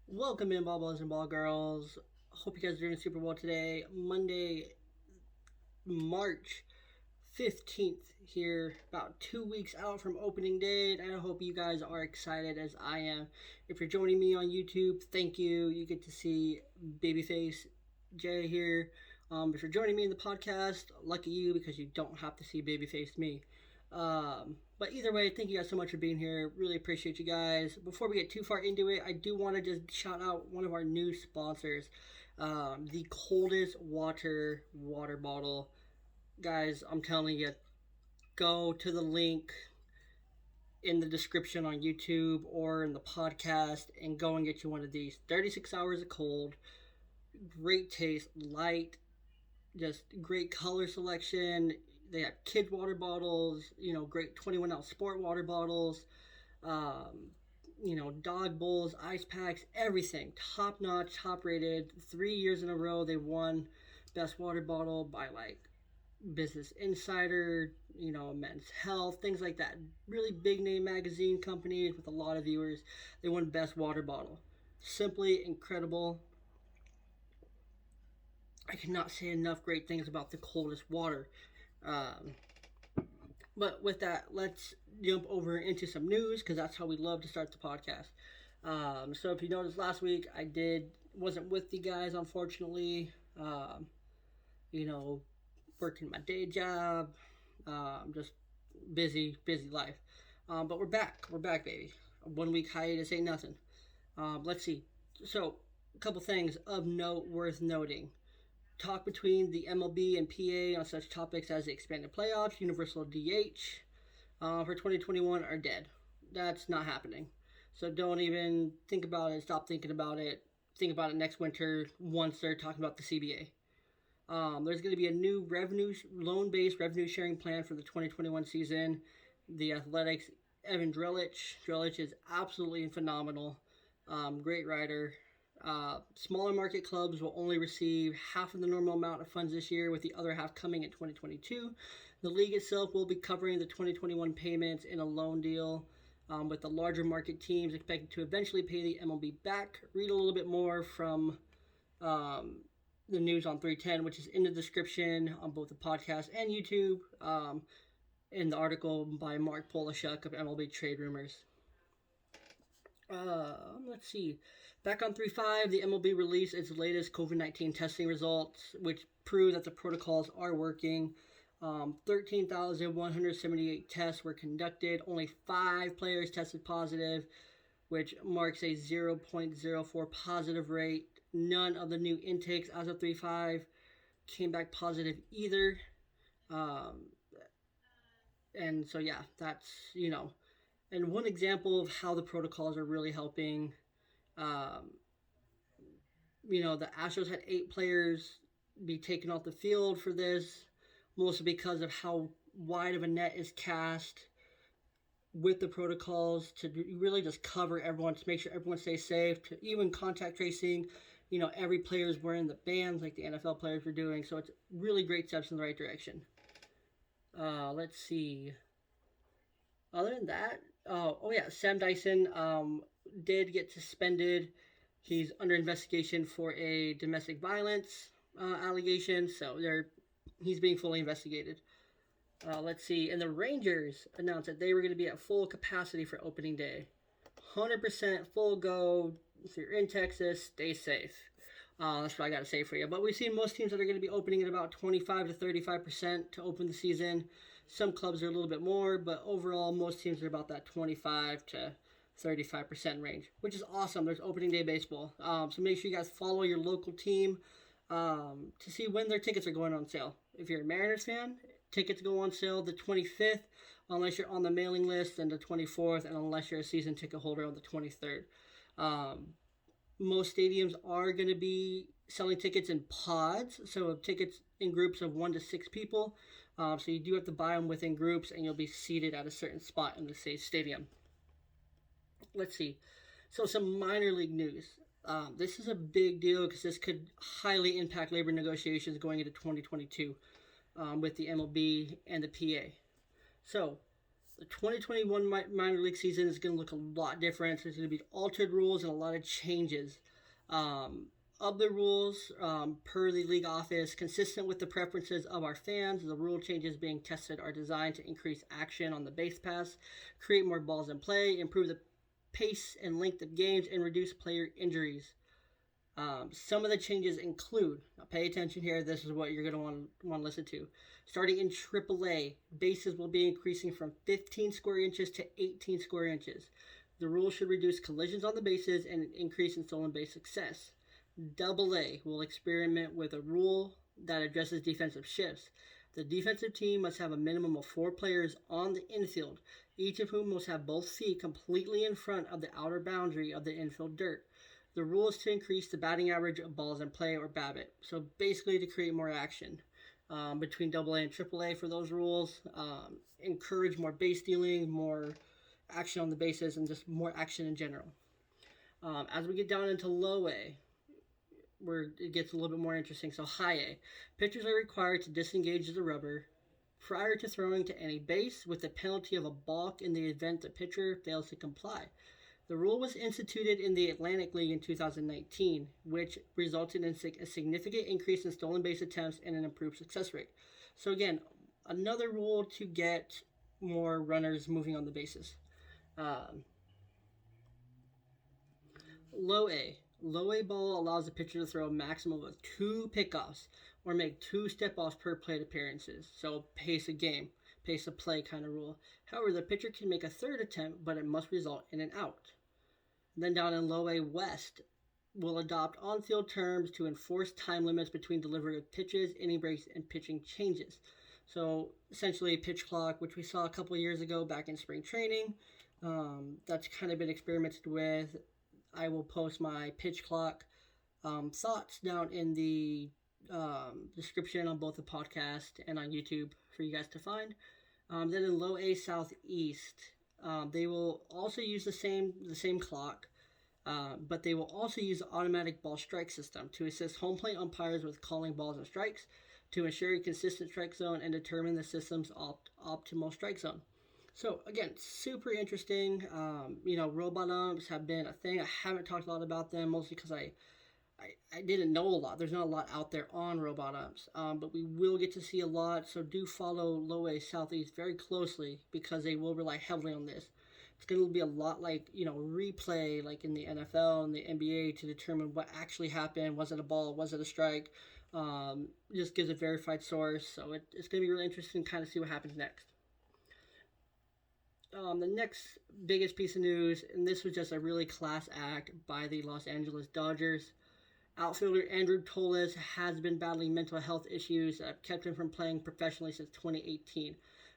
Welcome in, ball balls and ball girls. Hope you guys are doing super well today. Monday, March 15th, here, about 2 weeks out from opening day. And I hope you guys are excited as I am. If you're joining me on YouTube, thank you. You get to see Babyface Jay here. If you're joining me in the podcast, lucky you because you don't have to see Babyface me. But either way, thank you guys so much for being here. Really appreciate you guys. Before we get too far into it, I do want to just shout out one of our new sponsors, the coldest water bottle. Guys, I'm telling you, go to the link in the description on YouTube or in the podcast and go and get you one of these. 36 hours of cold, great taste, light, just great color selection. They have kids water bottles, great 21-ounce sport water bottles, um, dog bowls, ice packs, everything. Top notch, top rated. 3 years in a row they won best water bottle by Business Insider, Men's Health, things like that. Really big name magazine companies with a lot of viewers. They won best water bottle. Simply incredible. I cannot say enough great things about the coldest water. Um, but with that, let's jump over into some news because that's how we love to start the podcast. So if you noticed last week, wasn't with you guys unfortunately. You know, working my day job, just busy life. But we're back. We're back, baby. A 1 week hiatus ain't nothing. Let's see. So a couple things of note worth noting. Talk between the MLB and PA on such topics as the expanded playoffs, universal DH for 2021 are dead. That's not happening. So don't even think about it. Stop thinking about it. Think about it next winter once they're talking about the CBA. There's going to be a new loan-based revenue sharing plan for the 2021 season. The Athletics, Evan Drellich. Drellich is absolutely phenomenal. Great rider. Smaller market clubs will only receive half of the normal amount of funds this year, with the other half coming in 2022. The league itself will be covering the 2021 payments in a loan deal, with the larger market teams expected to eventually pay the MLB back. Read a little bit more from the news on 310, which is in the description on both the podcast and YouTube, in the article by Mark Polishuk of MLB Trade Rumors. Let's see. Back on 3.5, the MLB released its latest COVID-19 testing results, which prove that the protocols are working. 13,178 tests were conducted. Only 5 players tested positive, which marks a 0.04 positive rate. None of the new intakes as of 3.5 came back positive either. And so, yeah, that's, and one example of how the protocols are really helping. The Astros had 8 players be taken off the field for this, mostly because of how wide of a net is cast with the protocols to really just cover everyone, to make sure everyone stays safe, to even contact tracing. Every player is wearing the bands like the NFL players were doing, so it's really great steps in the right direction. Let's see. Other than that, Sam Dyson did get suspended. He's under investigation for a domestic violence allegation, so he's being fully investigated. Let's see. And the Rangers announced that they were going to be at full capacity for opening day. 100% full go. If you're in Texas, stay safe. That's what I got to say for you. But we've seen most teams that are going to be opening at about 25 to 35% to open the season. Some clubs are a little bit more, but overall, most teams are about that 25 to 35% range, which is awesome. There's opening day baseball. So make sure you guys follow your local team to see when their tickets are going on sale. If you're a Mariners fan, tickets go on sale the 25th, unless you're on the mailing list, and the 24th, and unless you're a season ticket holder on the 23rd. Most stadiums are going to be selling tickets in pods, so tickets in groups of 1 to 6 people. So you do have to buy them within groups, and you'll be seated at a certain spot in the stadium. Let's see. So some minor league news. This is a big deal because this could highly impact labor negotiations going into 2022 with the MLB and the PA. So the 2021 minor league season is going to look a lot different. There's going to be altered rules and a lot of changes. Of the rules, per the league office, consistent with the preferences of our fans, the rule changes being tested are designed to increase action on the base pass, create more balls in play, improve the pace and length of games, and reduce player injuries. Some of the changes include, now pay attention here, this is what you're going to want to listen to. Starting in AAA, bases will be increasing from 15 square inches to 18 square inches. The rule should reduce collisions on the bases and increase in stolen base success. AA will experiment with a rule that addresses defensive shifts. The defensive team must have a minimum of 4 players on the infield, each of whom must have both feet completely in front of the outer boundary of the infield dirt. The rule is to increase the batting average of balls in play, or BABIP. So basically to create more action between AA and AAA for those rules. Encourage more base stealing, more action on the bases, and just more action in general. As we get down into low A, where it gets a little bit more interesting. So high A, pitchers are required to disengage the rubber prior to throwing to any base, with the penalty of a balk in the event the pitcher fails to comply. The rule was instituted in the Atlantic League in 2019, which resulted in a significant increase in stolen base attempts and an improved success rate. So again, another rule to get more runners moving on the bases. Low A. Low A ball allows the pitcher to throw a maximum of 2 pickoffs or make 2 step-offs per plate appearances. So pace of game, pace of play kind of rule. However, the pitcher can make a 3rd attempt, but it must result in an out. Then down in Low A West, will adopt on-field terms to enforce time limits between delivery of pitches, inning breaks, and pitching changes. So essentially a pitch clock, which we saw a couple years ago back in spring training. That's kind of been experimented with. I will post my pitch clock thoughts down in the description on both the podcast and on YouTube for you guys to find. Then in Low A Southeast, they will also use the same clock, but they will also use the automatic ball strike system to assist home plate umpires with calling balls and strikes, to ensure a consistent strike zone and determine the system's optimal strike zone. So again, super interesting. Robot umps have been a thing. I haven't talked a lot about them, mostly because I didn't know a lot. There's not a lot out there on robot umps, but we will get to see a lot. So do follow Low A Southeast very closely, because they will rely heavily on this. It's going to be a lot like replay, like in the NFL and the NBA, to determine what actually happened. Was it a ball? Was it a strike? Just gives a verified source. So it's going to be really interesting to kind of see what happens next. The next biggest piece of news, and this was just a really class act by the Los Angeles Dodgers. Outfielder Andrew Toles has been battling mental health issues that have kept him from playing professionally since 2018,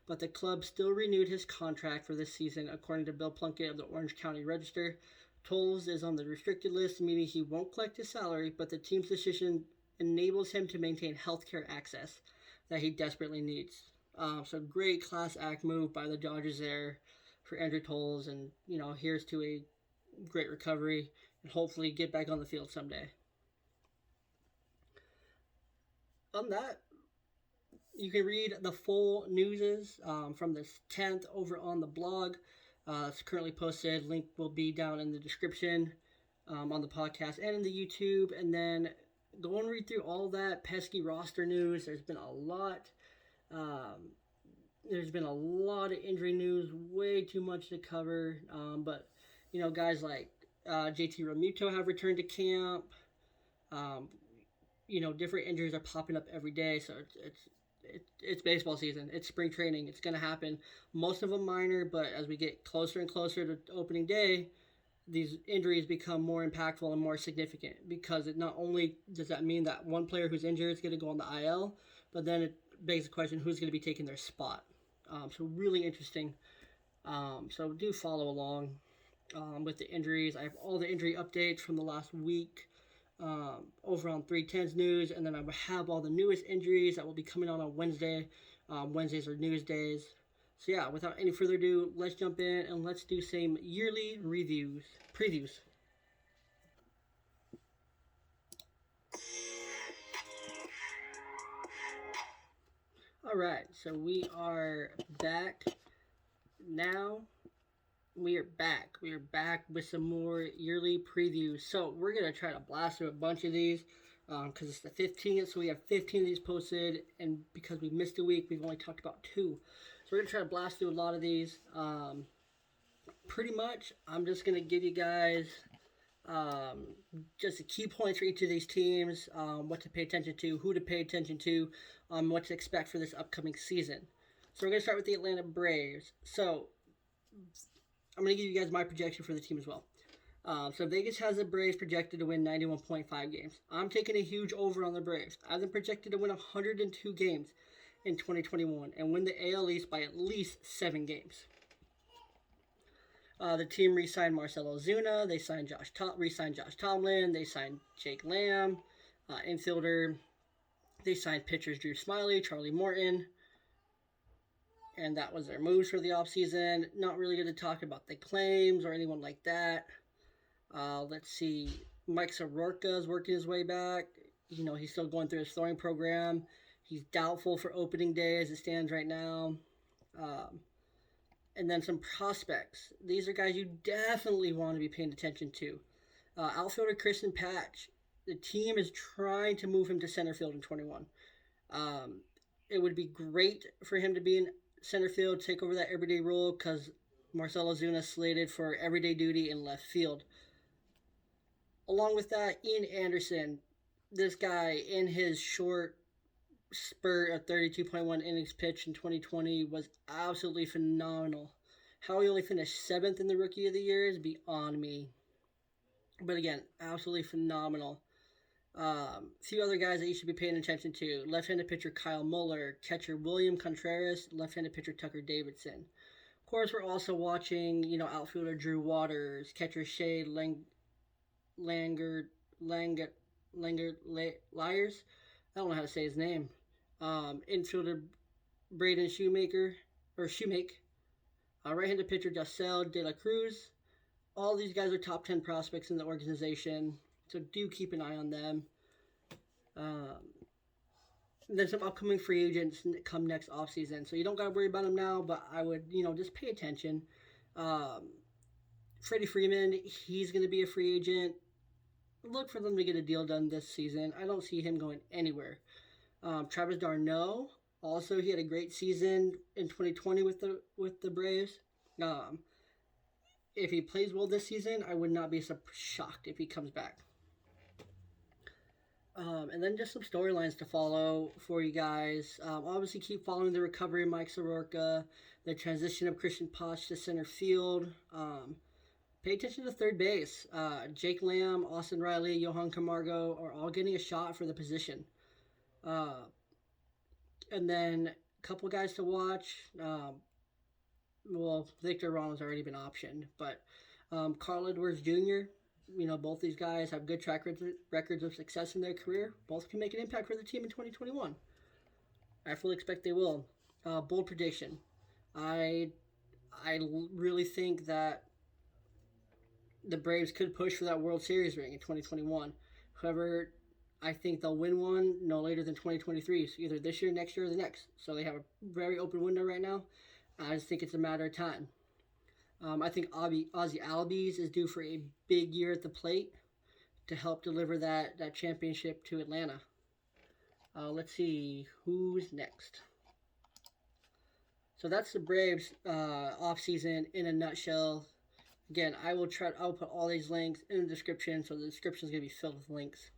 but the club still renewed his contract for this season, according to Bill Plunkett of the Orange County Register. Toles is on the restricted list, meaning he won't collect his salary, but the team's decision enables him to maintain healthcare access that he desperately needs. So great class act move by the Dodgers there for Andrew Toles, and here's to a great recovery and hopefully get back on the field someday. On that, you can read the full newses from the 10th over on the blog. It's currently posted. Link will be down in the description on the podcast and in the YouTube. And then go and read through all that pesky roster news. There's been a lot. There's been a lot of injury news. Way too much to cover. But guys like JT Realmuto have returned to camp. Different injuries are popping up every day, so it's baseball season. It's spring training. It's going to happen. Most of them minor, but as we get closer and closer to opening day, these injuries become more impactful and more significant, because it not only does that mean that one player who's injured is going to go on the IL, but then it begs the question, who's going to be taking their spot. So really interesting. So do follow along with the injuries. I have all the injury updates from the last week over on 310's news, and then I will have all the newest injuries that will be coming out on Wednesday. Wednesdays are news days. So yeah, without any further ado, let's jump in and let's do some yearly previews. Alright, so we are back. now we are back. We are back with some more yearly previews. So we're gonna try to blast through a bunch of these because it's the 15th. So we have 15 of these posted, and because we missed a week, we've only talked about 2. So we're gonna try to blast through a lot of these. Pretty much, I'm just gonna give you guys just the key points for each of these teams, what to pay attention to, who to pay attention to, what to expect for this upcoming season. So we're going to start with the Atlanta Braves. So I'm going to give you guys my projection for the team as well. So Vegas has the Braves projected to win 91.5 games. I'm taking a huge over on the Braves. I have them projected to win 102 games in 2021 and win the AL East by at least 7 games. The team re-signed Marcell Ozuna. They re-signed Josh Tomlin. They signed Jake Lamb, infielder. They signed pitchers Drew Smyly, Charlie Morton. And that was their moves for the offseason. Not really going to talk about the claims or anyone like that. Let's see. Mike Soroka is working his way back. You know, he's still going through his throwing program. He's doubtful for opening day as it stands right now. And then some prospects. These are guys you definitely want to be paying attention to. Outfielder Kristen Patch. The team is trying to move him to center field in 21. It would be great for him to be in center field, take over that everyday role, because Marcell Ozuna slated for everyday duty in left field. Along with that, Ian Anderson. This guy, in his short spurt of 32.1 innings pitched in 2020 was absolutely phenomenal. How he only finished 7th in the Rookie of the Year is beyond me. But again, absolutely phenomenal. Few other guys that you should be paying attention to. Left-handed pitcher Kyle Muller, catcher William Contreras, left-handed pitcher Tucker Davidson. Of course, we're also watching, outfielder Drew Waters, catcher Shea Lyers. I don't know how to say his name. Infielder Braden Shoemake. Right-handed pitcher Jacel De La Cruz. All these guys are top 10 prospects in the organization, so do keep an eye on them. Then some upcoming free agents come next offseason, so you don't got to worry about them now, but I would, just pay attention. Freddie Freeman, he's going to be a free agent. Look for them to get a deal done this season. I don't see him going anywhere. Travis d'Arnaud, also he had a great season in 2020 with the Braves. If he plays well this season, I would not be shocked if he comes back. And then just some storylines to follow for you guys. Obviously, keep following the recovery of Mike Soroka, the transition of Christian Potch to center field. Pay attention to third base. Jake Lamb, Austin Riley, Johan Camargo are all getting a shot for the position. And then a couple guys to watch. Victor Ronald's already been optioned, but Carl Edwards Jr., both these guys have good track records of success in their career. Both can make an impact for the team in 2021. I fully expect they will. Bold prediction. I really think that the Braves could push for that World Series ring in 2021. However, I think they'll win one no later than 2023. So either this year, next year, or the next. So they have a very open window right now. I just think it's a matter of time. I think Ozzie Albies is due for a big year at the plate to help deliver that championship to Atlanta. Let's see who's next. So that's the Braves offseason in a nutshell. Again, I'll put all these links in the description, so the description is going to be filled with links.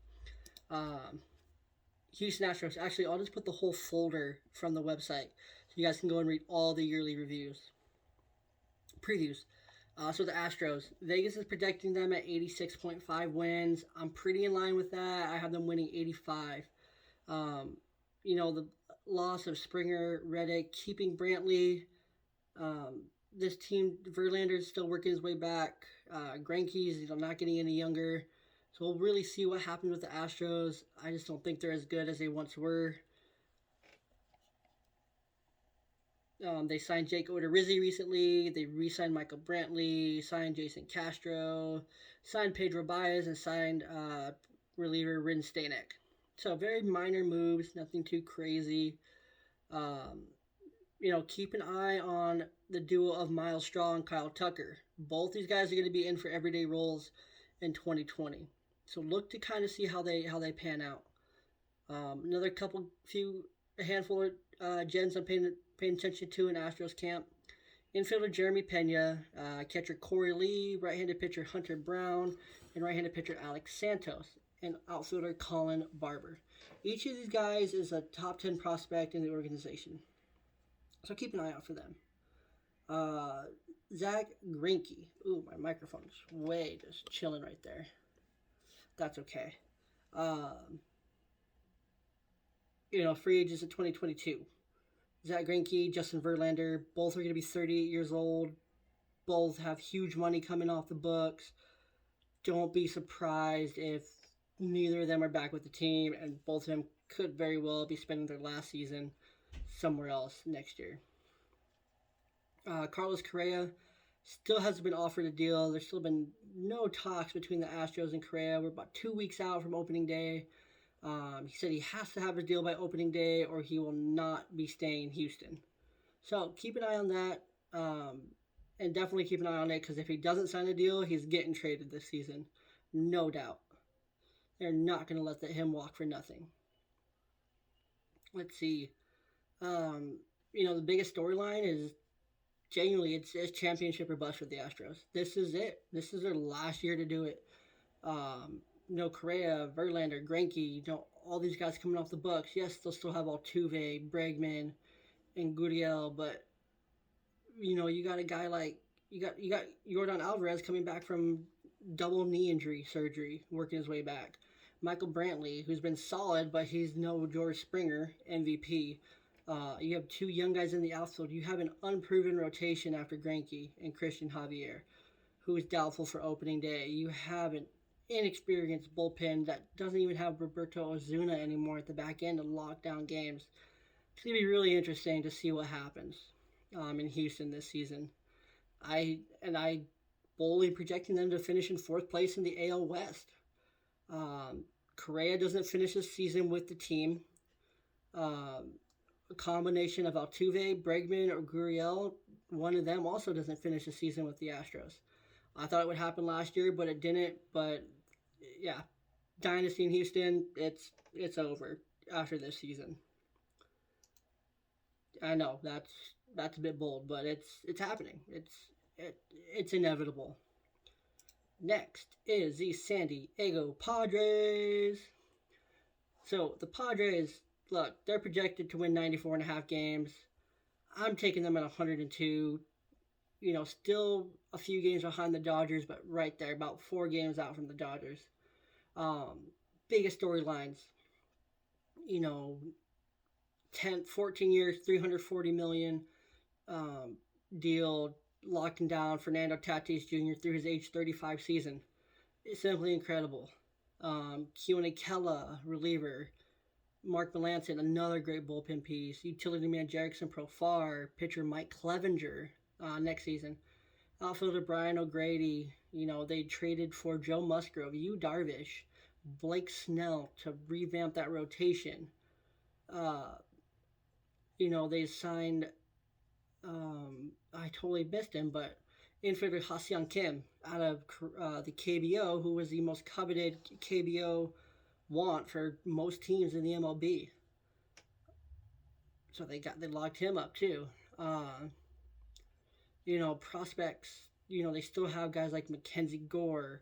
Houston Astros. Actually, I'll just put the whole folder from the website so you guys can go and read all the yearly previews. So the Astros. Vegas is projecting them at 86.5 wins. I'm pretty in line with that. I have them winning 85. The loss of Springer, Reddick, keeping Brantley. This team, Verlander is still working his way back. Greinke's, not getting any younger. So we'll really see what happens with the Astros. I just don't think they're as good as they once were. They signed Jake Odorizzi recently. They re-signed Michael Brantley, signed Jason Castro, signed Pedro Baez, and signed reliever Rin Stanek. So very minor moves, nothing too crazy. keep an eye on the duo of Miles Straw and Kyle Tucker. Both these guys are going to be in for everyday roles in 2020. So look to kind of see how they pan out. Another a handful of gens I'm paying attention to in Astros camp. Infielder Jeremy Pena, catcher Corey Lee, right-handed pitcher Hunter Brown, and right-handed pitcher Alex Santos, and outfielder Colin Barber. Each of these guys is a top 10 prospect in the organization, so keep an eye out for them. Zach Greinke. Ooh, my microphone's way just chilling right there. That's okay. Free agents in 2022. Zach Greinke, Justin Verlander, both are going to be 38 years old. Both have huge money coming off the books. Don't be surprised if neither of them are back with the team, and both of them could very well be spending their last season somewhere else next year. Carlos Correa still hasn't been offered a deal. There's still been no talks between the Astros and Correa. We're about 2 weeks out from opening day. He said he has to have a deal by opening day or he will not be staying in Houston. So keep an eye on that, and definitely keep an eye on it, because if he doesn't sign a deal, he's getting traded this season. No doubt. They're not going to let him walk for nothing. Let's see. The biggest storyline is genuinely it's championship or bust for the Astros. This is it. This is their last year to do it. Correa, Verlander, Greinke, all these guys coming off the books. Yes, they'll still have Altuve, Bregman, and Gurriel, but you got a guy like you got Yordan Alvarez coming back from double knee injury surgery, working his way back. Michael Brantley, who's been solid, but he's no George Springer MVP. You have two young guys in the outfield. You have an unproven rotation after Greinke and Christian Javier, who is doubtful for opening day. You have an inexperienced bullpen that doesn't even have Roberto Osuna anymore at the back end to lock down games. It's going to be really interesting to see what happens in Houston this season. I boldly projecting them to finish in 4th place in the AL West. Correa doesn't finish this season with the team. A combination of Altuve, Bregman, or Gurriel, one of them also doesn't finish the season with the Astros. I thought it would happen last year, but it didn't. But yeah, dynasty in Houston, it's over after this season. I know that's a bit bold, but it's happening. It's inevitable. Next is the San Diego Padres. So the Padres, look, they're projected to win 94.5 games. I'm taking them at 102. Still a few games behind the Dodgers, but right there, about 4 games out from the Dodgers. Biggest storylines, 14 years, $340 million deal, locking down Fernando Tatis Jr. through his age 35 season. It's simply incredible. Keone Kela, reliever. Mark Melanson, another great bullpen piece. Utility man Jerickson Profar, pitcher Mike Clevenger next season. Outfielder Brian O'Grady. They traded for Joe Musgrove, Yu Darvish, Blake Snell to revamp that rotation. They signed, I totally missed him, but infielder Ha-Seong Kim out of the KBO, who was the most coveted KBO want for most teams in the MLB. So they locked him up too. Prospects, they still have guys like Mackenzie Gore,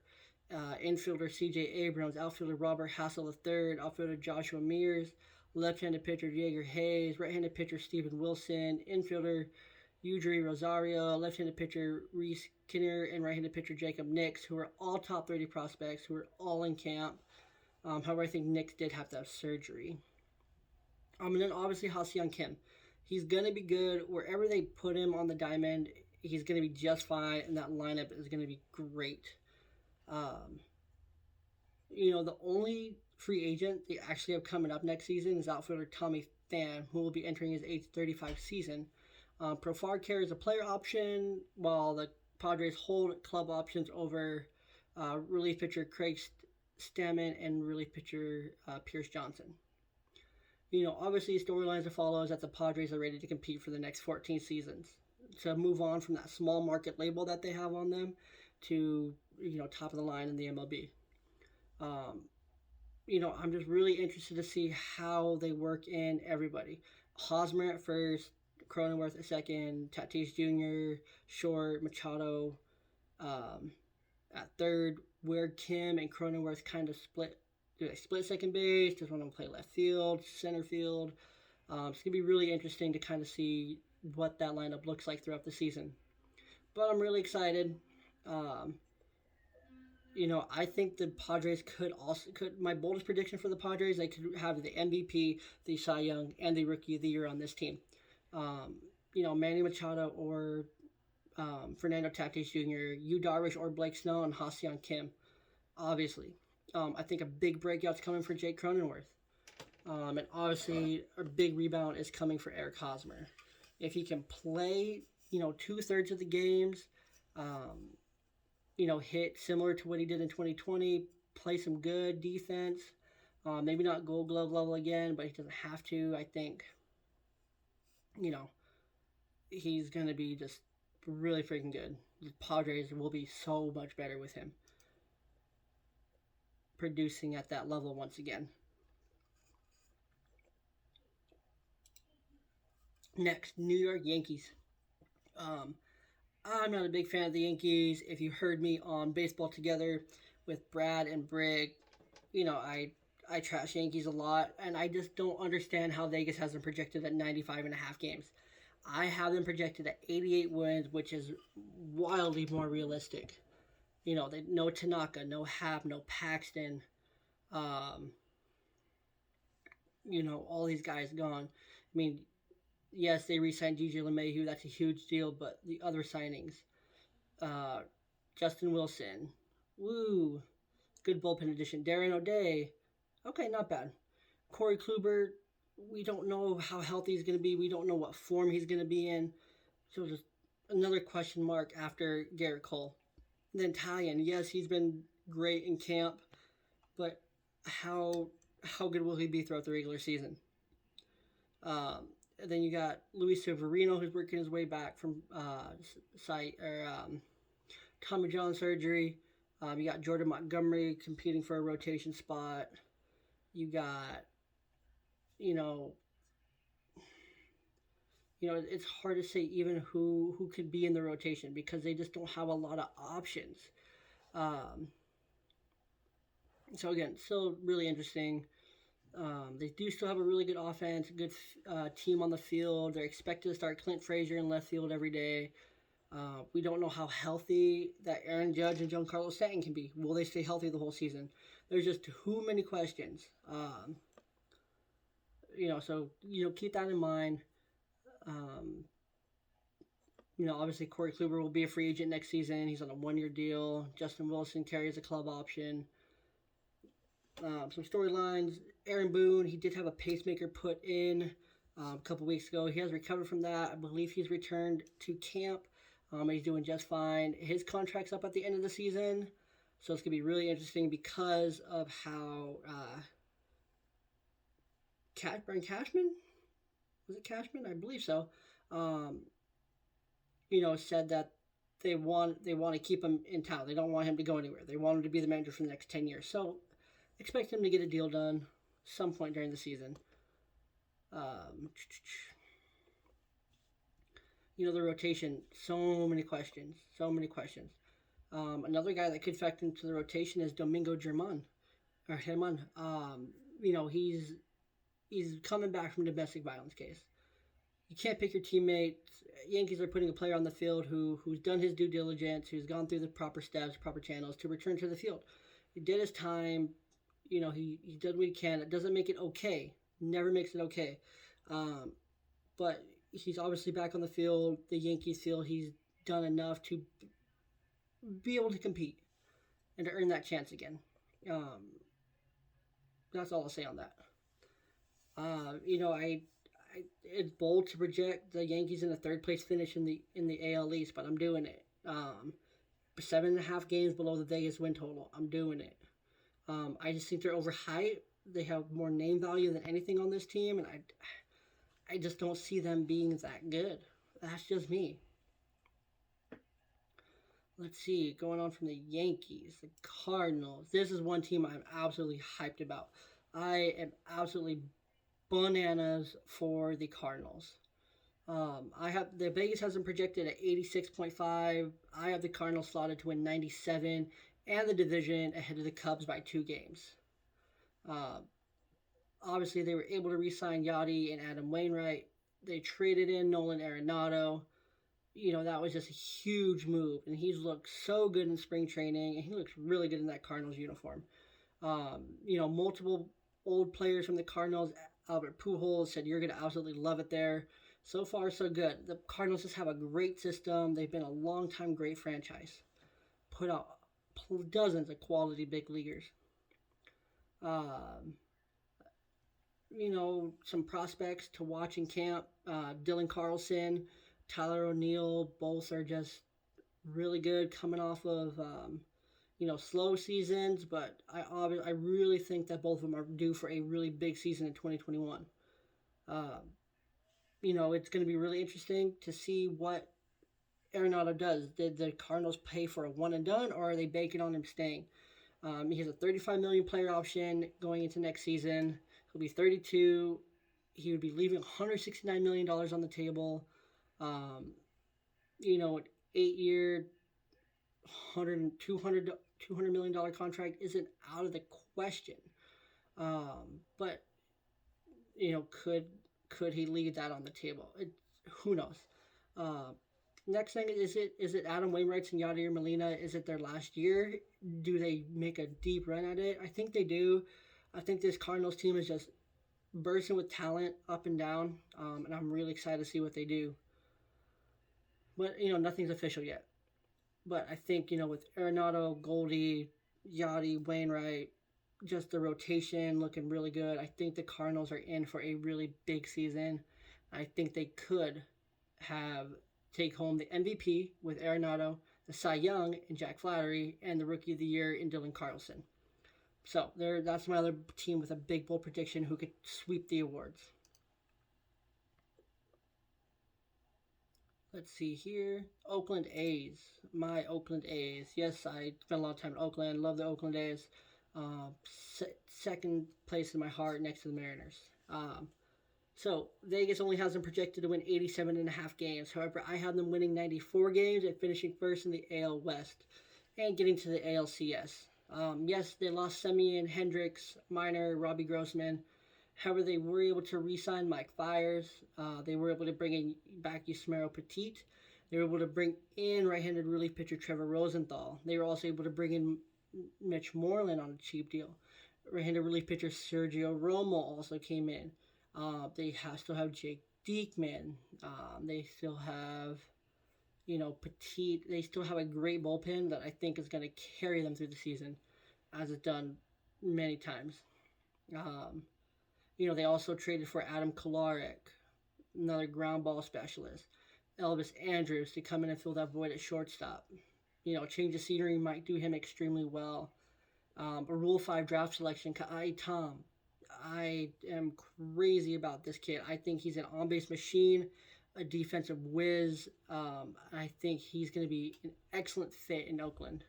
infielder CJ Abrams, outfielder Robert Hassel III, outfielder Joshua Mears, left-handed pitcher Jaeger Hayes, right-handed pitcher Steven Wilson, infielder Eudry Rosario, left-handed pitcher Reese Kinner, and right-handed pitcher Jacob Nix, who are all top 30 prospects, who are all in camp. However, I think Nix did have to have surgery. And then obviously Ha-Seong Kim. He's going to be good. Wherever they put him on the diamond, he's going to be just fine, and that lineup is going to be great. The only free agent they actually have coming up next season is outfielder Tommy Pham, who will be entering his age 35 season. Profar carries a player option, while the Padres hold club options over relief pitcher Craig Stammen and relief pitcher Pierce Johnson. Obviously storylines to follow is that the Padres are ready to compete for the next 14 seasons. To move on from that small market label that they have on them to, top of the line in the MLB. Um, I'm just really interested to see how they work in everybody. Hosmer at first, Cronenworth at second, Tatis Jr., Short, Machado at third, where Kim and Cronenworth kind of split. Do they split second base? Does one of them play left field, center field? It's going to be really interesting to kind of see what that lineup looks like throughout the season. But I'm really excited. Um, I think the Padres could my boldest prediction for the Padres, they could have the MVP, the Cy Young, and the Rookie of the Year on this team. Um, Manny Machado or Fernando Tatis Jr., Yu Darvish or Blake Snell, and Ha-Seong Kim. Obviously, I think a big breakout's coming for Jake Cronenworth, and obviously a big rebound is coming for Eric Hosmer. If he can play, 2/3 of the games. Hit similar to what he did in 2020, play some good defense. Maybe not gold glove level again, but he doesn't have to. I think, he's going to be just really freaking good. The Padres will be so much better with him producing at that level once again. Next, New York Yankees. I'm not a big fan of the Yankees. If you heard me on Baseball Together with Brad and Brig, I trash Yankees a lot, and I just don't understand how Vegas has them projected at 95.5 games. I have them projected at 88 wins, which is wildly more realistic. No Tanaka, no Happ, no Paxton. Um, all these guys gone. I mean, yes, they re-signed DJ LeMahieu. That's a huge deal, but the other signings, uh, Justin Wilson, woo, good bullpen addition. Darren O'Day, okay, not bad. Corey Kluber, we don't know how healthy he's going to be. We don't know what form he's going to be in. So just another question mark after Garrett Cole. And then Tyon, yes, he's been great in camp, but how good will he be throughout the regular season? And then you got Luis Severino, who's working his way back from Tommy John surgery. You got Jordan Montgomery competing for a rotation spot. You got, it's hard to say even who could be in the rotation because they just don't have a lot of options. So again, still really interesting. They do still have a really good offense, good team on the field. They're expected to start Clint Frazier in left field every day. We don't know how healthy that Aaron Judge and Giancarlo Stanton can be. Will they stay healthy the whole season? There's just too many questions. So keep that in mind. Obviously Corey Kluber will be a free agent next season. He's on a 1-year deal. Justin Wilson carries a club option. Some storylines. Aaron Boone, he did have a pacemaker put in a couple weeks ago. He has recovered from that. I believe he's returned to camp. He's doing just fine. His contract's up at the end of the season, so it's going to be really interesting because of how Brian Cashman? Was it Cashman? I believe so. Said that they want to keep him in town. They don't want him to go anywhere. They want him to be the manager for the next 10 years. So expect him to get a deal done some point during the season. The rotation, so many questions. Another guy that could factor into the rotation is Domingo German. He's coming back from a domestic violence case. You can't pick your teammates. Yankees are putting a player on the field who's done his due diligence, who's gone through the proper steps, proper channels to return to the field. He did his time. He does what he can. It doesn't make it okay. Never makes it okay. But he's obviously back on the field. The Yankees feel he's done enough to be able to compete and to earn that chance again. That's all I'll say on that. It's bold to project the Yankees in a third place finish in the AL East, but I'm doing it. 7.5 games below the Vegas win total. I'm doing it. I just think they're overhyped. they have more name value than anything on this team, and I just don't see them being that good. That's just me. Let's see, going on from the Yankees, the Cardinals. This is one team I'm absolutely hyped about. I am absolutely bananas for the Cardinals. I have the Vegas has them projected at 86.5. I have the Cardinals slotted to win 97 and the division ahead of the Cubs by 2 games. Uh, Obviously, they were able to re-sign Yachty and Adam Wainwright. They traded in Nolan Arenado. That was just a huge move, and he's looked so good in spring training, and he looks really good in that Cardinals uniform. Multiple old players from the Cardinals, Albert Pujols, said you're going to absolutely love it there. So far, so good. The Cardinals just have a great system. They've been a long-time great franchise. Put out dozens of quality big leaguers. Um, some prospects to watch in camp. Dylan Carlson, Tyler O'Neill, both are just really good coming off of slow seasons, but I really think that both of them are due for a really big season in 2021. It's going to be really interesting to see what Arenado does. Did the Cardinals pay for a one and done, or are they banking on him staying? He has a $35 million player option going into next season. He'll be 32. He would be leaving $169 million on the table. An 8-year, $200 million contract isn't out of the question. But could he leave that on the table? Who knows? Next thing is it Adam Wainwright's and Yadier Molina? Is it their last year? Do they make a deep run at it? I think they do. I think this Cardinals team is just bursting with talent up and down, and I'm really excited to see what they do. But nothing's official yet. But I think with Arenado, Goldie, Yachty, Wainwright, just the rotation looking really good. I think the Cardinals are in for a really big season. I think they could take home the MVP with Arenado, the Cy Young in Jack Flaherty, and the Rookie of the Year in Dylan Carlson. So that's my other team with a big bold prediction who could sweep the awards. Let's see here. Oakland A's. My Oakland A's. Yes, I spent a lot of time in Oakland. Love the Oakland A's. Second place in my heart next to the Mariners. So Vegas only has them projected to win 87.5 games. However, I have them winning 94 games and finishing first in the AL West and getting to the ALCS. Yes, they lost Semien, Hendricks, Minor, Robbie Grossman. However, they were able to re-sign Mike Fiers. They were able to bring back Yusmeiro Petit. They were able to bring in right-handed relief pitcher Trevor Rosenthal. They were also able to bring in Mitch Moreland on a cheap deal. Right-handed relief pitcher Sergio Romo also came in. They still have Jake Diekman. They still have, Petit. They still have a great bullpen that I think is going to carry them through the season, as it's done many times. They also traded for Adam Kolarek, another ground ball specialist. Elvis Andrews to come in and fill that void at shortstop. Change of scenery might do him extremely well. A Rule 5 draft selection, Ka'ai Tom. I am crazy about this kid. I think he's an on-base machine, a defensive whiz. I think he's going to be an excellent fit in Oakland.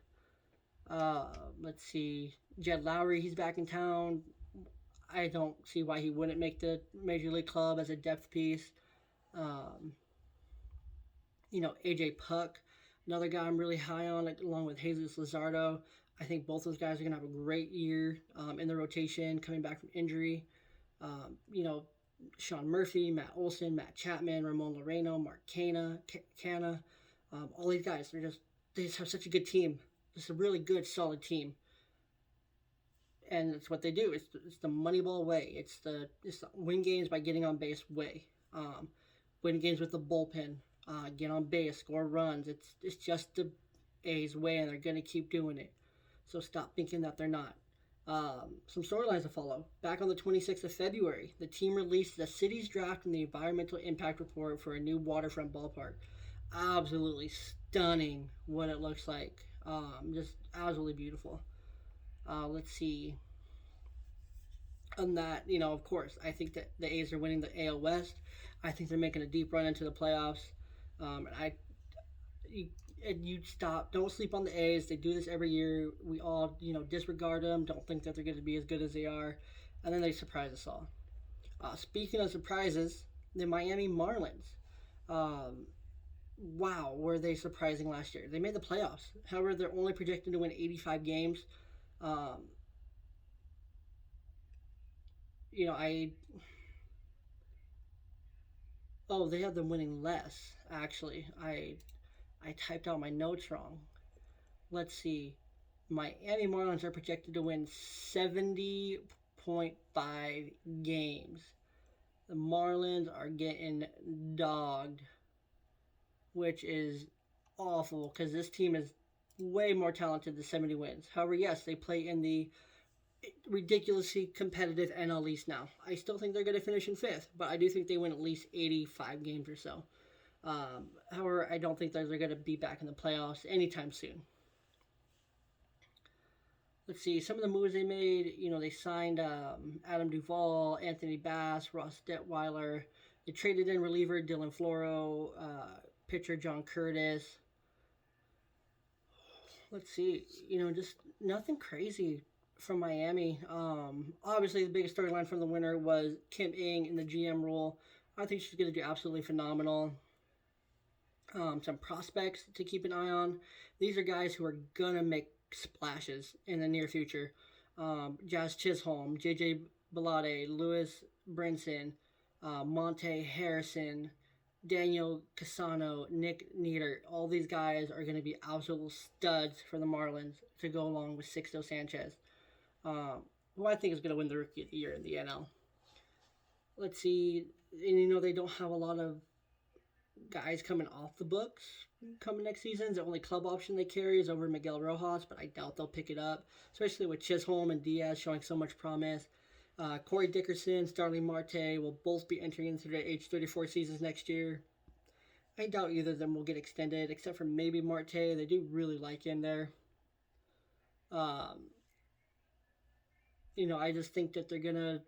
Let's see. Jed Lowry, he's back in town. I don't see why he wouldn't make the Major League Club as a depth piece. AJ Puck, another guy I'm really high on, along with Jesus Luzardo. I think both those guys are going to have a great year in the rotation, coming back from injury. Sean Murphy, Matt Olson, Matt Chapman, Ramon Laureano, Mark Canha. All these guys, they just have such a good team. Just a really good, solid team. And it's what they do. It's the Moneyball way. It's the win games by getting on base way. Win games with the bullpen. Get on base, score runs. It's just the A's way, and they're gonna keep doing it. So stop thinking that they're not. Some storylines to follow. Back on the 26th of February, the team released the city's draft and the environmental impact report for a new waterfront ballpark. Absolutely stunning what it looks like. Just absolutely beautiful. Let's see. And that, of course, I think that the A's are winning the AL West. I think they're making a deep run into the playoffs. And you, you stop. Don't sleep on the A's. They do this every year. We all, disregard them. Don't think that they're going to be as good as they are, and then they surprise us all. Speaking of surprises, the Miami Marlins. Um, wow, were they surprising last year? They made the playoffs. However, they're only projected to win 85 games. Um, I oh they have them winning less. Actually, I typed out my notes wrong. Let's see. Miami Marlins are projected to win 70.5 games. The Marlins are getting dogged, which is awful because this team is way more talented than 70 wins. However, yes, they play in the ridiculously competitive NL East now. I still think they're going to finish in fifth, but I do think they win at least 85 games or so. However, I don't think that they're going to be back in the playoffs anytime soon. Let's see, some of the moves they made, they signed Adam Duvall, Anthony Bass, Ross Detweiler. They traded in reliever Dylan Floro, pitcher John Curtis. Let's see, just nothing crazy from Miami. Obviously, the biggest storyline from the winter was Kim Ng in the GM role. I think she's going to do absolutely phenomenal. Some prospects to keep an eye on. These are guys who are going to make splashes in the near future. Jazz Chisholm, JJ Belade, Lewis Brinson, Monte Harrison, Daniel Casano, Nick Nieder. All these guys are going to be absolute studs for the Marlins to go along with Sixto Sanchez, who I think is going to win the Rookie of the Year in the NL. Let's see. And, they don't have a lot of guys coming off the books coming next season. The only club option they carry is over Miguel Rojas, but I doubt they'll pick it up, especially with Chisholm and Diaz showing so much promise. Corey Dickerson, Starling Marte will both be entering into their age 34 seasons next year. I doubt either of them will get extended, except for maybe Marte. They do really like him there. I just think that they're going to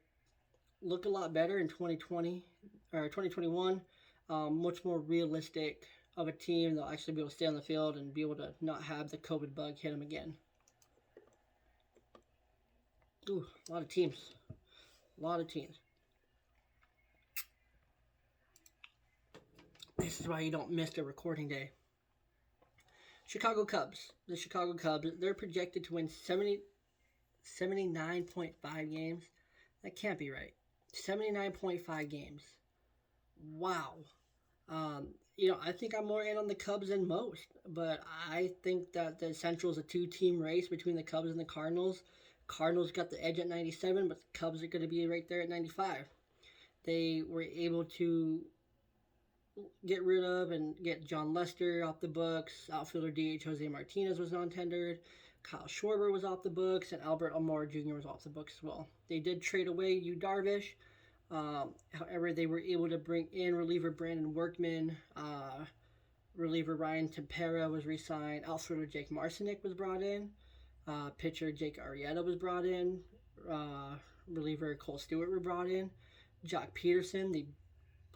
look a lot better in 2020 or 2021. Much more realistic of a team. They'll actually be able to stay on the field and be able to not have the COVID bug hit them again. Ooh, a lot of teams. This is why you don't miss a recording day. Chicago Cubs. The Chicago Cubs, they're projected to win 79.5 games. That can't be right. 79.5 games. Wow. I think I'm more in on the Cubs than most, but I think that the Central is a two-team race between the Cubs and the Cardinals. Cardinals got the edge at 97, but the Cubs are going to be right there at 95. They were able to get rid of and get John Lester off the books. Outfielder DH Jose Martinez was non-tendered. Kyle Schwarber was off the books, and Albert Almora Jr. was off the books as well. They did trade away Yu Darvish. However, they were able to bring in reliever Brandon Workman. Reliever Ryan Tempera was re-signed. Outfielder Jake Marcinek was brought in. Pitcher Jake Arrieta was brought in. Reliever Cole Stewart were brought in. Jock Peterson, the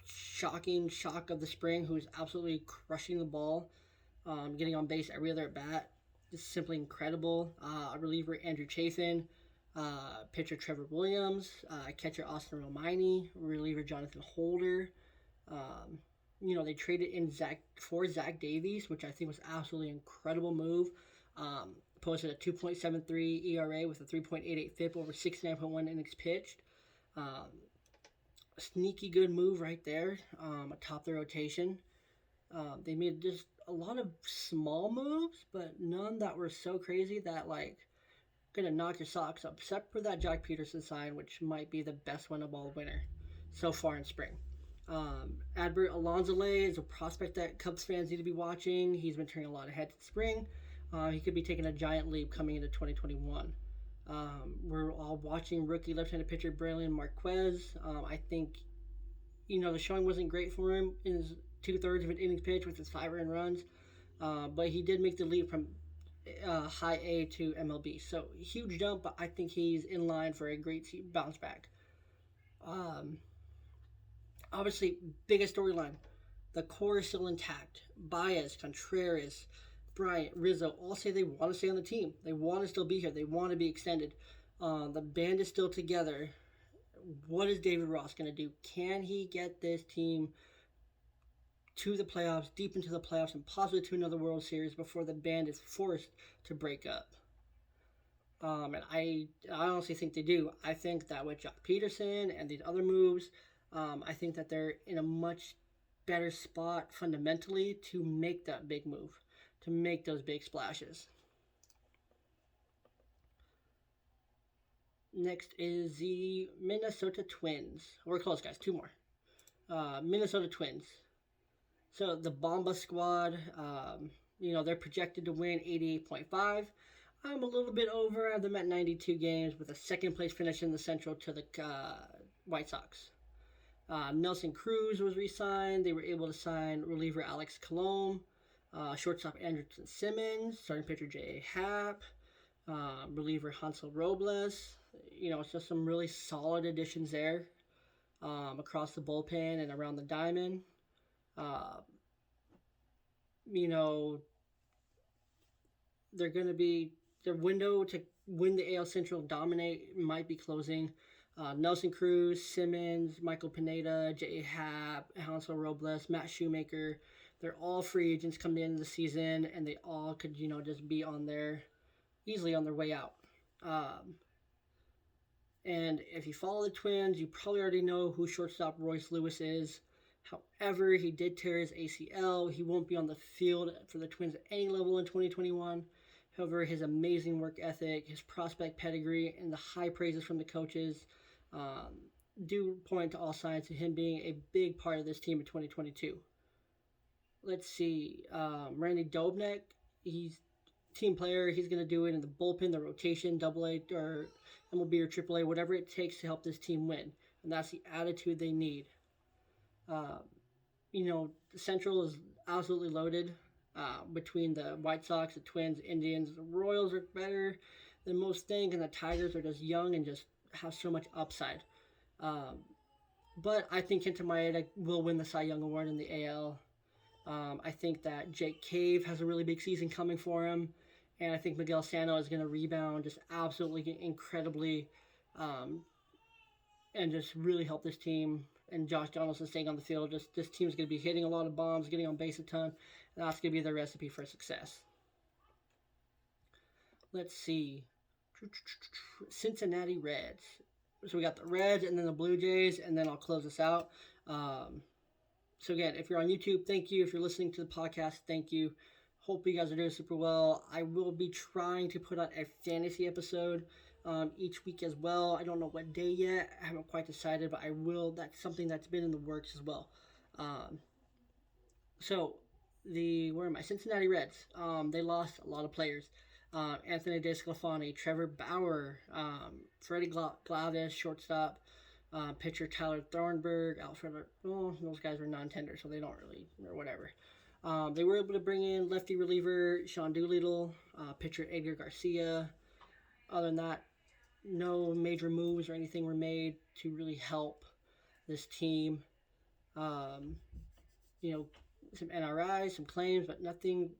shocking shock of the spring, who's absolutely crushing the ball, getting on base every other at bat. Just simply incredible. Reliever Andrew Chafin. Pitcher Trevor Williams, catcher Austin Romine, reliever Jonathan Holder. They traded in for Zach Davies, which I think was absolutely incredible move. Posted a 2.73 ERA with a 3.88 FIP over 69.1 innings pitched. Sneaky good move right there, atop the rotation. They made just a lot of small moves, but none that were so crazy that gonna knock your socks up, except for that Jack Peterson sign, which might be the best one of all winter so far in spring. Adbert Alonso is a prospect that Cubs fans need to be watching. He's been turning a lot of heads in spring. He could be taking a giant leap coming into 2021. We're all watching rookie left-handed pitcher Braylon Marquez. I think, the showing wasn't great for him in his 2/3 of an innings pitch with his 5 earned runs, but he did make the leap from high A to MLB. So huge jump, but I think he's in line for a great bounce back. Um, Obviously, biggest storyline. The core is still intact. Baez, Contreras, Bryant, Rizzo all say they want to stay on the team. They want to still be here. They want to be extended. The band is still together. What is David Ross going to do? Can he get this team to the playoffs, deep into the playoffs, and possibly to another World Series before the band is forced to break up? And I honestly think they do. I think that with Jock Peterson and these other moves, I think that they're in a much better spot fundamentally to make that big move, to make those big splashes. Next is the Minnesota Twins. We're close, guys. Two more. Minnesota Twins. So the Bomba squad, they're projected to win 88.5. I'm a little bit over. I have them at 92 games with a second place finish in the Central to the White Sox. Nelson Cruz was re-signed. They were able to sign reliever Alex Colomb, shortstop Anderson Simmons, starting pitcher J.A. Happ, reliever Hansel Robles. It's just some really solid additions there across the bullpen and around the diamond. They're going to be, their window to win the AL Central and dominate might be closing. Nelson Cruz, Simmons, Michael Pineda, J.A. Happ, Hansel Robles, Matt Shoemaker, they're all free agents coming into the season, and they all could, just be easily on their way out. And if you follow the Twins, you probably already know who shortstop Royce Lewis is. However, he did tear his ACL. He won't be on the field for the Twins at any level in 2021. However, his amazing work ethic, his prospect pedigree, and the high praises from the coaches do point to all signs of him being a big part of this team in 2022. Let's see. Randy Dobnak, he's team player. He's going to do it in the bullpen, the rotation, AA or MLB or AAA, whatever it takes to help this team win. And that's the attitude they need. The Central is absolutely loaded between the White Sox, the Twins, Indians. The Royals are better than most think, and the Tigers are just young and just have so much upside. But I think Kenta Maeda will win the Cy Young Award in the AL. I think that Jake Cave has a really big season coming for him. And I think Miguel Sano is going to rebound just absolutely incredibly and just really help this team. And Josh Donaldson staying on the field. Just this team's going to be hitting a lot of bombs, getting on base a ton. And that's going to be their recipe for success. Let's see. Cincinnati Reds. So we got the Reds and then the Blue Jays, and then I'll close this out. So again, if you're on YouTube, thank you. If you're listening to the podcast, thank you. Hope you guys are doing super well. I will be trying to put out a fantasy episode each week as well. I don't know what day yet. I haven't quite decided, but I will. That's something that's been in the works as well. Where am I? Cincinnati Reds. They lost a lot of players. Anthony DeSclafani, Trevor Bauer, Freddie Glavis, shortstop, pitcher Tyler Thornburg, Alfred. Those guys were non-tender, so they don't really, or whatever. They were able to bring in lefty reliever Sean Doolittle, pitcher Edgar Garcia. Other than that, no major moves or anything were made to really help this team. Some NRIs, some claims, but nothing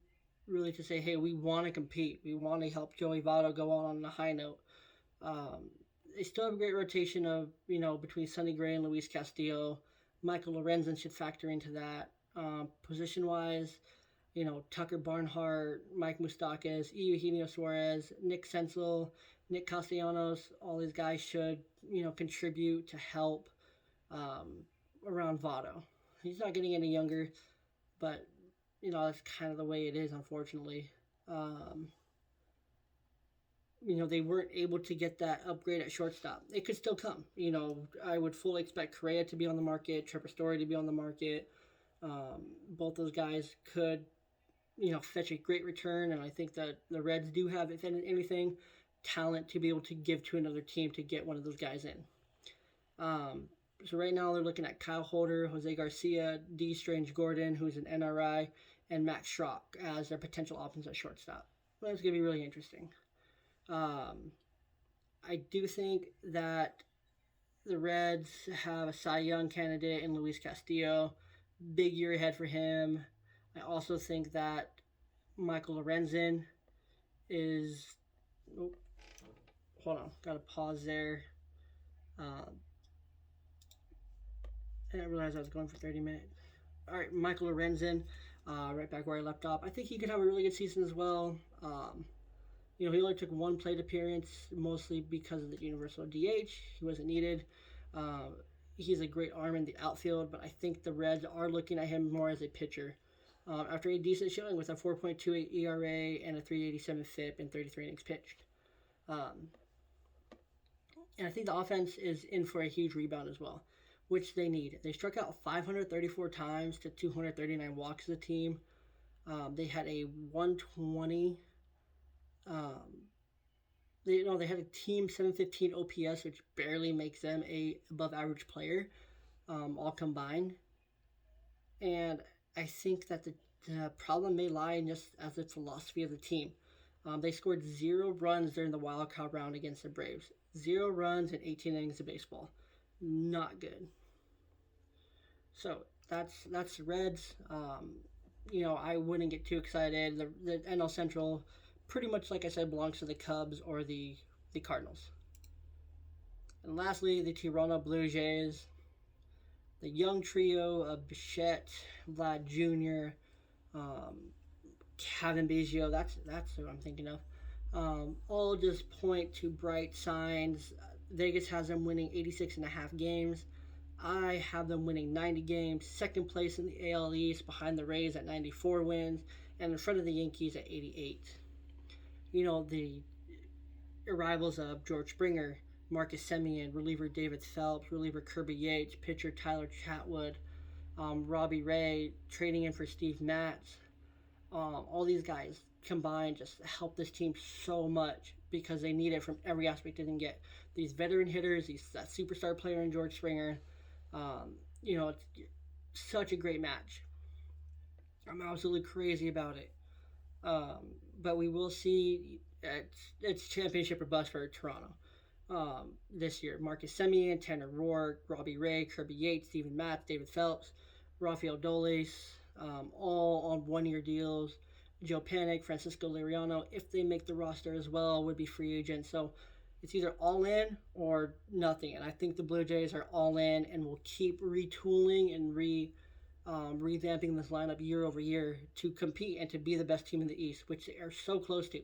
really to say, hey, we want to compete. We want to help Joey Votto go on a high note. They still have a great rotation of, between Sonny Gray and Luis Castillo. Michael Lorenzen should factor into that. Position-wise, Tucker Barnhart, Mike Moustakas, Eugenio Suarez, Nick Senzel, Nick Castellanos, all these guys should, contribute to help around Votto. He's not getting any younger, but, that's kind of the way it is, unfortunately. They weren't able to get that upgrade at shortstop. It could still come. I would fully expect Correa to be on the market, Trevor Story to be on the market. Both those guys could, fetch a great return, and I think that the Reds do have, if anything, talent to be able to give to another team to get one of those guys in. So right now they're looking at Kyle Holder, Jose Garcia, D. Strange Gordon, who's an NRI, and Max Schrock as their potential options at shortstop. That's going to be really interesting. I do think that the Reds have a Cy Young candidate in Luis Castillo. Big year ahead for him. I also think that Michael Lorenzen is. Oh, hold on, got to pause there. I didn't realize I was going for 30 minutes. All right, Michael Lorenzen, right back where I left off. I think he could have a really good season as well. He only took one plate appearance, mostly because of the universal DH. He wasn't needed. He's a great arm in the outfield, but I think the Reds are looking at him more as a pitcher. After a decent showing with a 4.28 ERA and a 3.87 FIP in 33 innings pitched. And I think the offense is in for a huge rebound as well, which they need. They struck out 534 times to 239 walks as a team. They had a 120. They had a team 715 OPS, which barely makes them a above average player, all combined. And I think that the problem may lie in just as the philosophy of the team. They scored 0 runs during the wild card round against the Braves. 0 runs in 18 innings of baseball. Not good. So that's the Reds. I wouldn't get too excited. The NL Central, pretty much like I said, belongs to the Cubs or the Cardinals. And lastly, the Toronto Blue Jays. The young trio of Bichette, Vlad Jr., Kevin Biggio, that's what I'm thinking of. All just point to bright signs. Vegas has them winning 86.5 games. I have them winning 90 games, second place in the AL East behind the Rays at 94 wins, and in front of the Yankees at 88. The arrivals of George Springer, Marcus Semien, reliever David Phelps, reliever Kirby Yates, pitcher Tyler Chatwood, Robbie Ray, trading in for Steve Matz. All these guys combined just help this team so much because they need it from every aspect they can get. These veteran hitters, that superstar player in George Springer. It's such a great match. I'm absolutely crazy about it. But we will see it's championship or bust for Toronto this year. Marcus Semien, Tanner Roark, Robbie Ray, Kirby Yates, Steven Matz, David Phelps, Rafael Dolis, all on one-year deals. Joe Panic, Francisco Liriano, if they make the roster as well, would be free agents. So it's either all in or nothing. And I think the Blue Jays are all in and will keep retooling and revamping this lineup year over year to compete and to be the best team in the East, which they are so close to.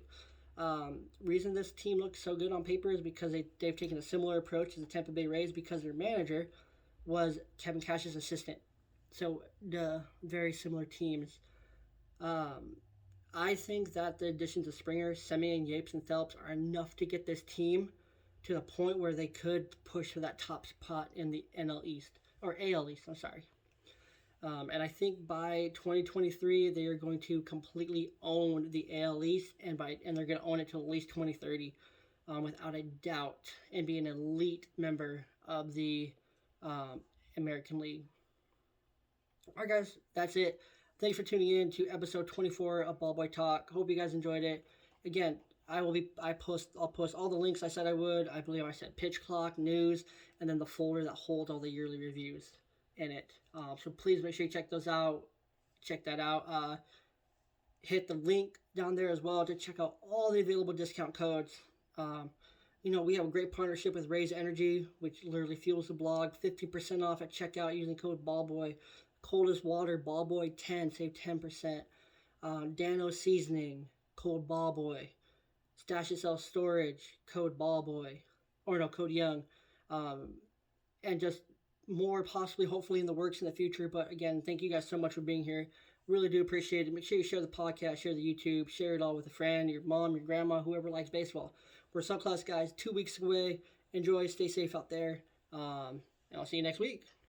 Reason this team looks so good on paper is because they've taken a similar approach as the Tampa Bay Rays because their manager was Kevin Cash's assistant. So the very similar teams. I think that the additions of Springer, Semien, Yates, and Phelps are enough to get this team to the point where they could push for that top spot in the NL East, or AL East, I'm sorry. And I think by 2023, they are going to completely own the AL East, and they're going to own it till at least 2030, without a doubt, and be an elite member of the American League. All right, guys, that's it. Thanks for tuning in to episode 24 of Ballboy Talk. Hope you guys enjoyed it. Again, I'll post all the links I said I would. I believe I said pitch clock, news, and then the folder that holds all the yearly reviews in it. So please make sure you check those out. Check that out. Hit the link down there as well to check out all the available discount codes. We have a great partnership with Raise Energy, which literally fuels the blog. 50% off at checkout using code BALLBOY. Coldest Water, Ballboy 10, save 10%. Dano Seasoning, code Ballboy. Stash Yourself Storage, code Ballboy. Code Young. And just more possibly, hopefully in the works in the future. But again, thank you guys so much for being here. Really do appreciate it. Make sure you share the podcast, share the YouTube, share it all with a friend, your mom, your grandma, whoever likes baseball. We're so close, guys. 2 weeks away. Enjoy. Stay safe out there. And I'll see you next week.